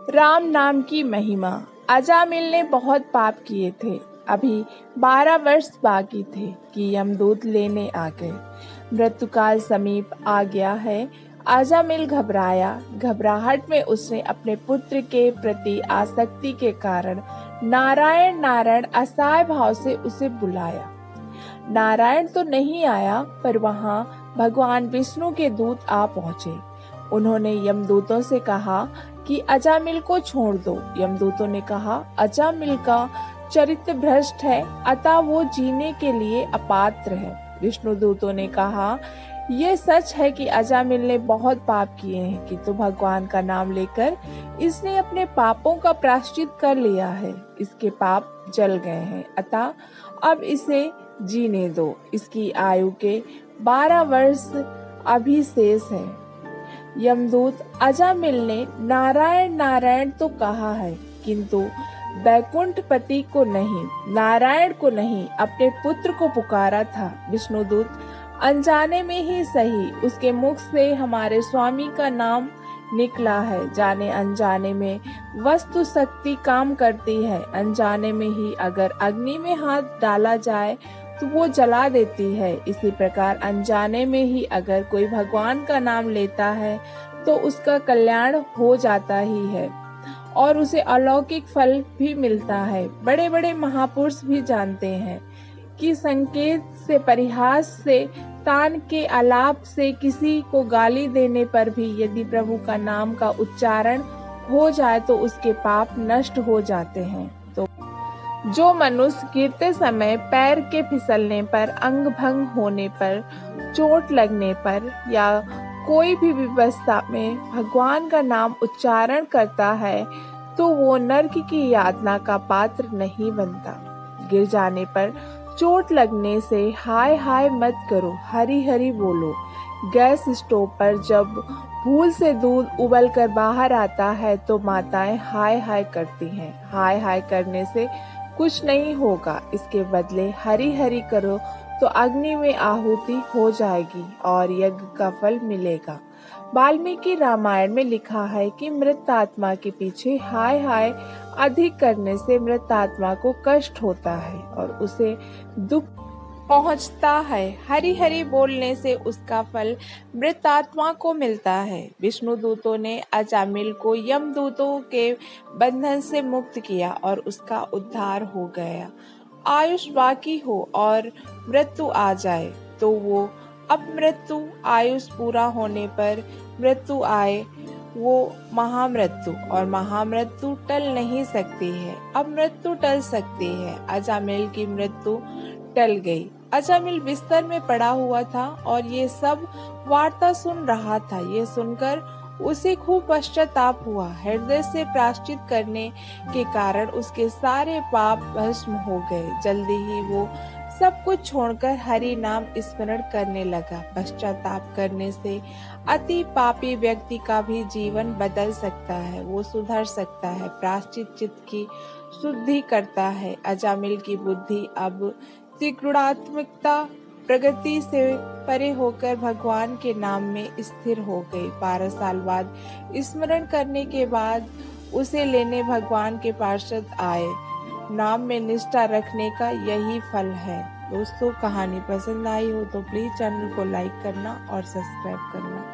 राम नाम की महिमा। अजामिल ने बहुत पाप किए थे। अभी 12 वर्ष बाकी थे कि यमदूत लेने आ गए। मृत्युकाल समीप आ गया है। अजामिल घबराया। घबराहट में उसने अपने पुत्र के प्रति आसक्ति के कारण नारायण नारायण असहाय भाव से उसे बुलाया। नारायण तो नहीं आया, पर वहां भगवान विष्णु के दूत आ पहुंचे। उन्होंने यमदूतों से कहा कि अजामिल को छोड़ दो। यमदूतों ने कहा, अजामिल का चरित्र भ्रष्ट है, अतः वो जीने के लिए अपात्र है। विष्णु दूतों ने कहा, ये सच है कि अजामिल ने बहुत पाप किए हैं, किंतु भगवान का नाम लेकर इसने अपने पापों का प्रायश्चित कर लिया है। इसके पाप जल गए हैं, अतः अब इसे जीने दो। इसकी आयु के 12 वर्ष अभी शेष है। यमदूत अजामिल ने नारायण नारायण तो कहा है, किंतु बैकुंठपति को नहीं, नारायण को नहीं, अपने पुत्र को पुकारा था। विष्णुदूत अनजाने में ही सही उसके मुख से हमारे स्वामी का नाम निकला है। जाने अनजाने में वस्तु शक्ति काम करती है। अनजाने में ही अगर अग्नि में हाथ डाला जाए तो वो जला देती है। इसी प्रकार अनजाने में ही अगर कोई भगवान का नाम लेता है तो उसका कल्याण हो जाता ही है और उसे अलौकिक फल भी मिलता है। बड़े बड़े महापुरुष भी जानते हैं कि संकेत से, परिहास से, तान के आलाप से, किसी को गाली देने पर भी यदि प्रभु का नाम का उच्चारण हो जाए तो उसके पाप नष्ट हो जाते हैं। तो जो मनुष्य गिरते समय पैर के फिसलने पर, अंग भंग होने पर, चोट लगने पर या कोई भी विवस्था में भगवान का नाम उच्चारण करता है तो वो नरक की यातना का पात्र नहीं बनता। गिर जाने पर, चोट लगने से हाय हाय मत करो, हरी हरी बोलो। गैस स्टोव पर जब भूल से दूध उबल कर बाहर आता है तो माताएं हाय हाय करती हैं। हाय हाय करने से कुछ नहीं होगा, इसके बदले हरी हरी करो तो अग्नि में आहुति हो जाएगी और यज्ञ का फल मिलेगा। वाल्मीकि रामायण में लिखा है कि मृत आत्मा के पीछे हाय हाय अधिक करने से मृत आत्मा को कष्ट होता है और उसे दुख पहुंचता है। हरि हरि बोलने से उसका फल मृत आत्मा को मिलता है। विष्णु दूतों ने अजामिल को यमदूतों के बंधन से मुक्त किया और उसका उद्धार हो गया। आयुष बाकी हो और मृत्यु आ जाए तो वो अपमृत्यु, आयुष पूरा होने पर मृत्यु आए वो महामृत्यु, और महामृत्यु टल नहीं सकती है। अब मृत्यु टल सकती है। अजामिल की मृत्यु टल गई। अजामिल बिस्तर में पड़ा हुआ था और ये सब वार्ता सुन रहा था। ये सुनकर उसे खूब पश्चाताप हुआ। हृदय से प्रायश्चित करने के कारण उसके सारे पाप भस्म हो गए। जल्दी ही वो सब कुछ छोड़कर हरि नाम स्मरण करने लगा। पश्चाताप करने से अति पापी व्यक्ति का भी जीवन बदल सकता है, वो सुधर सकता है। प्रायश्चित चित्त की शुद्धि करता है। अजामिल की बुद्धि अब त्रिगुणात्मकता प्रगति से परे होकर भगवान के नाम में स्थिर हो गई। 12 साल बाद स्मरण करने के बाद उसे लेने भगवान के पार्षद आए। नाम में निष्ठा रखने का यही फल है। दोस्तों, कहानी पसंद आई हो तो प्लीज चैनल को लाइक करना और सब्सक्राइब करना।